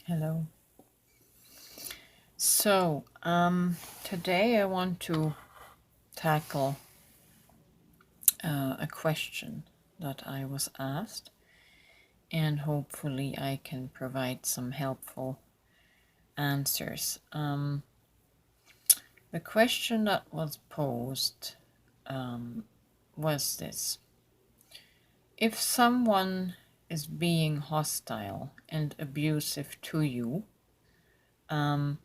Hello. So, today I want to tackle a question that I was asked, and hopefully I can provide some helpful answers. The question that was posed was this: if someone is being hostile and abusive to you, um,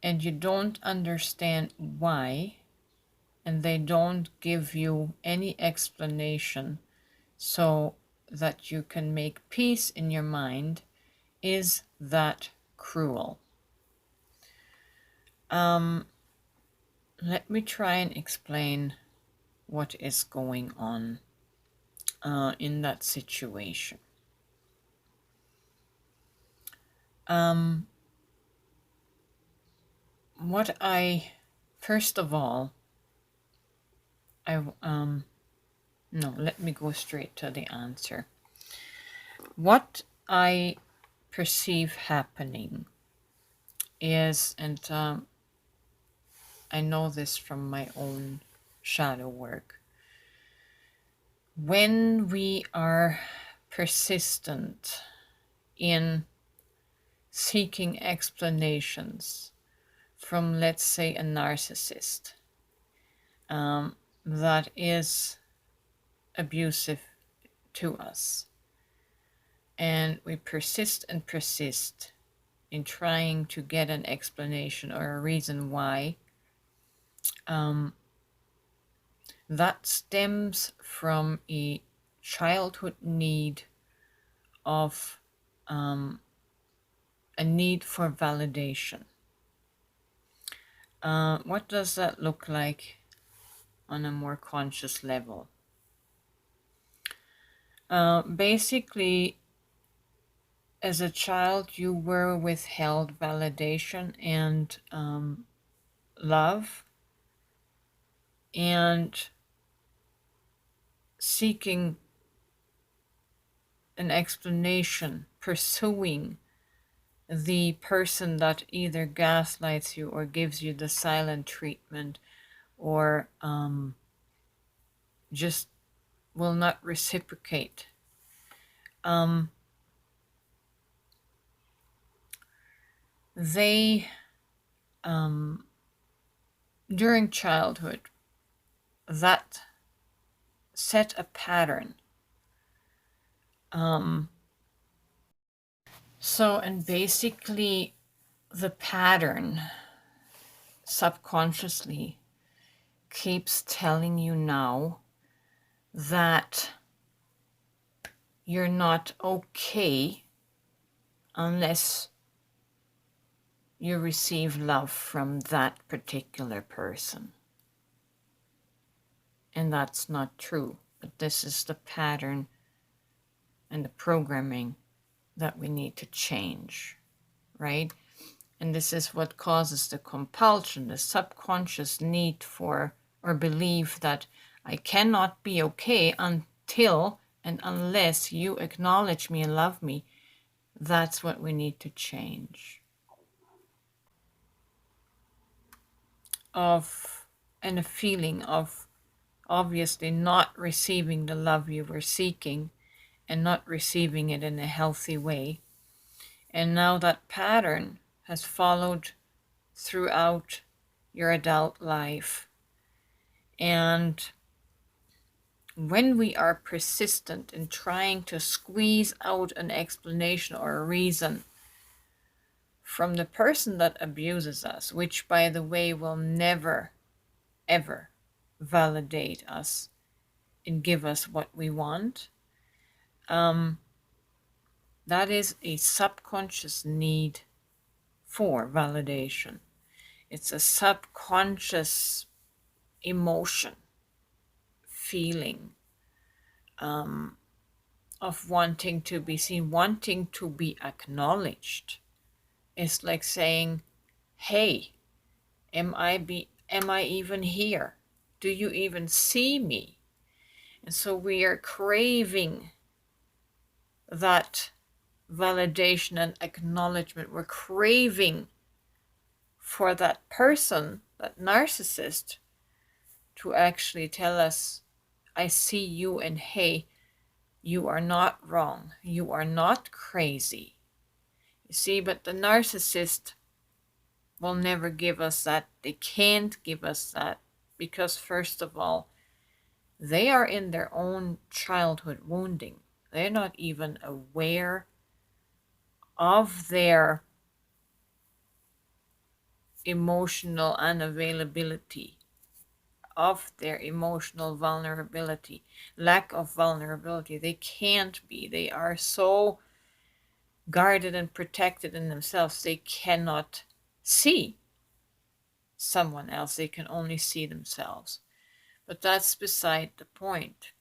and you don't understand why, and they don't give you any explanation so that you can make peace in your mind, is that cruel? Um, Let me try and explain what is going on in that situation. Um, what I, first of all, no, let me go straight to the answer. What I perceive happening is, and I know this from my own shadow work. When we are persistent in seeking explanations from, let's say, a narcissist that is abusive to us, and we persist and persist in trying to get an explanation or a reason why, that stems from a childhood need of a need for validation. What does that look like on a more conscious level? Basically, as a child, you were withheld validation and love, and seeking an explanation, pursuing the person that either gaslights you or gives you the silent treatment, or just will not reciprocate. They, during childhood, that set a pattern. And basically, the pattern subconsciously keeps telling you now that you're not okay unless you receive love from that particular person. And that's not true. But this is the pattern and the programming that we need to change, right? And this is what causes the compulsion, the subconscious need for or belief that I cannot be okay until and unless you acknowledge me and love me. That's what we need to change. And a feeling of obviously not receiving the love you were seeking and not receiving it in a healthy way. And now that pattern has followed throughout your adult life. And when we are persistent in trying to squeeze out an explanation or a reason from the person that abuses us, which, by the way, will never, ever validate us and give us what we want, that is a subconscious need for validation. It's a subconscious emotion, feeling of wanting to be seen, wanting to be acknowledged. It's like saying, hey, am I even here? Do you even see me? And so we are craving that validation and acknowledgement. We're craving for that person, that narcissist, to actually tell us, I see you, and hey, you are not wrong. You are not crazy. You see, but the narcissist will never give us that. They can't give us that because, first of all, they are in their own childhood wounding. They're not even aware of their emotional unavailability, of their emotional vulnerability, lack of vulnerability. They can't be. They are so guarded and protected in themselves, they cannot see someone else. They can only see themselves. But that's beside the point.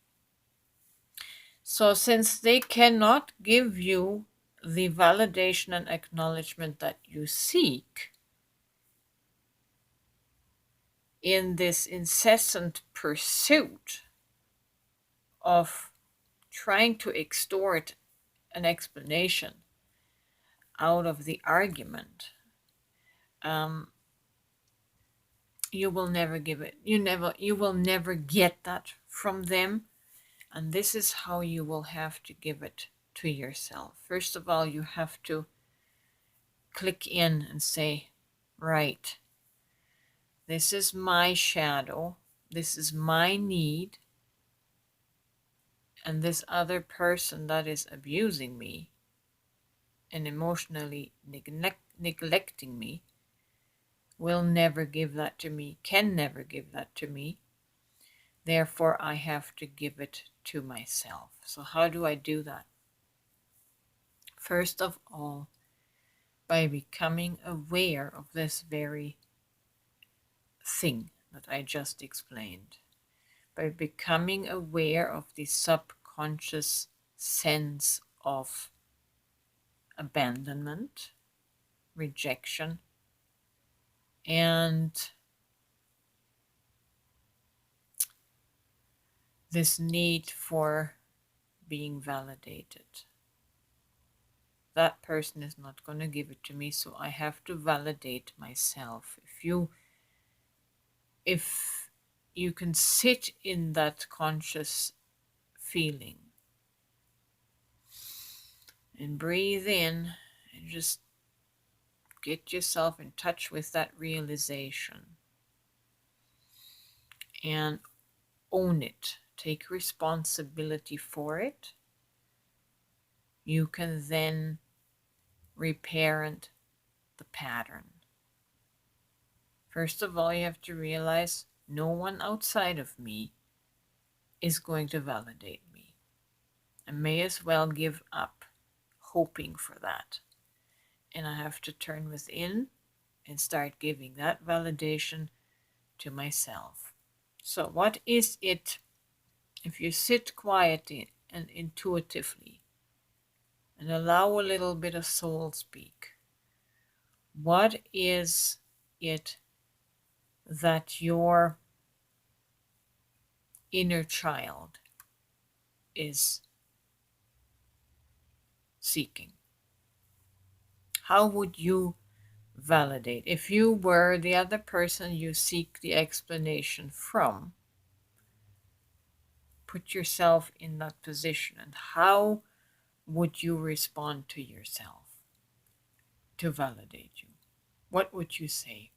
So, since they cannot give you the validation and acknowledgement that you seek in this incessant pursuit of trying to extort an explanation out of the argument, you will never give it. You will never get that from them. And this is how you will have to give it to yourself. First of all, you have to click in and say, right, this is my shadow, this is my need, and this other person that is abusing me and emotionally neglecting me will never give that to me, can never give that to me. Therefore, I have to give it to myself. So how do I do that? First of all, by becoming aware of this very thing that I just explained. By becoming aware of the subconscious sense of abandonment, rejection, and this need for being validated. That person is not going to give it to me, so I have to validate myself. If you can sit in that conscious feeling and breathe in and just get yourself in touch with that realization and own it, take responsibility for it, you can then reparent the pattern. First of all, you have to realize no one outside of me is going to validate me. I may as well give up hoping for that. And I have to turn within and start giving that validation to myself. So, what is it, if you sit quietly and intuitively and allow a little bit of soul speak? What is it that your inner child is seeking? How would you validate? If you were the other person you seek the explanation from, put yourself in that position, and how would you respond to yourself to validate you? What would you say?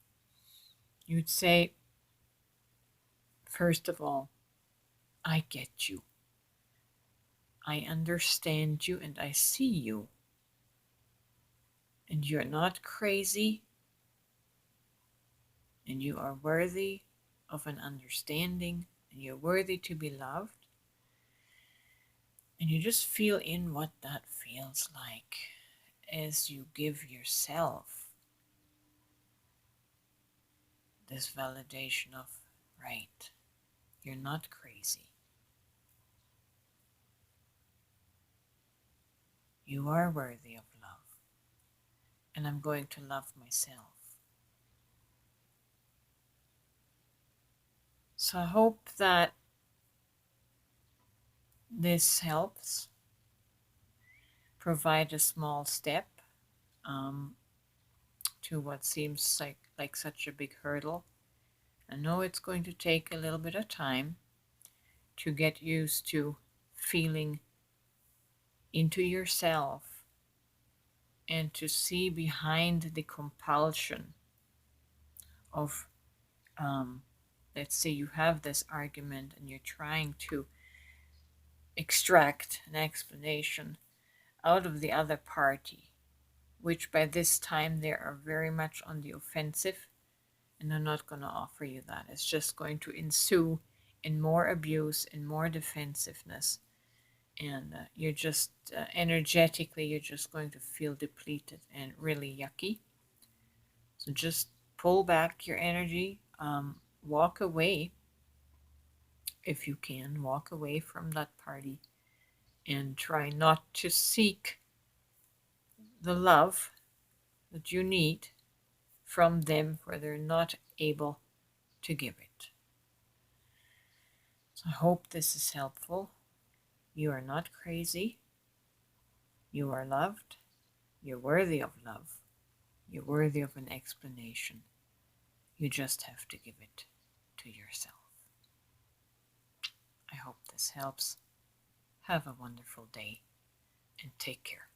You'd say, first of all, I get you. I understand you and I see you. And you're not crazy. And you are worthy of an understanding. And you're worthy to be loved. And you just feel in what that feels like as you give yourself this validation of, right, you're not crazy. You are worthy of love. And I'm going to love myself. So I hope that this helps. provide a small step to what seems like such a big hurdle. I know it's going to take a little bit of time to get used to feeling into yourself and to see behind the compulsion of, let's say you have this argument and you're trying to extract an explanation out of the other party, which by this time they are very much on the offensive and they're not going to offer you that. It's just going to ensue in more abuse and more defensiveness. And you're just energetically, you're just going to feel depleted and really yucky. So just pull back your energy, walk away if you can, walk away from that party and try not to seek the love that you need from them where they're not able to give it. So I hope this is helpful. You are not crazy. You are loved. You're worthy of love. You're worthy of an explanation. You just have to give it to yourself. I hope this helps. Have a wonderful day and take care.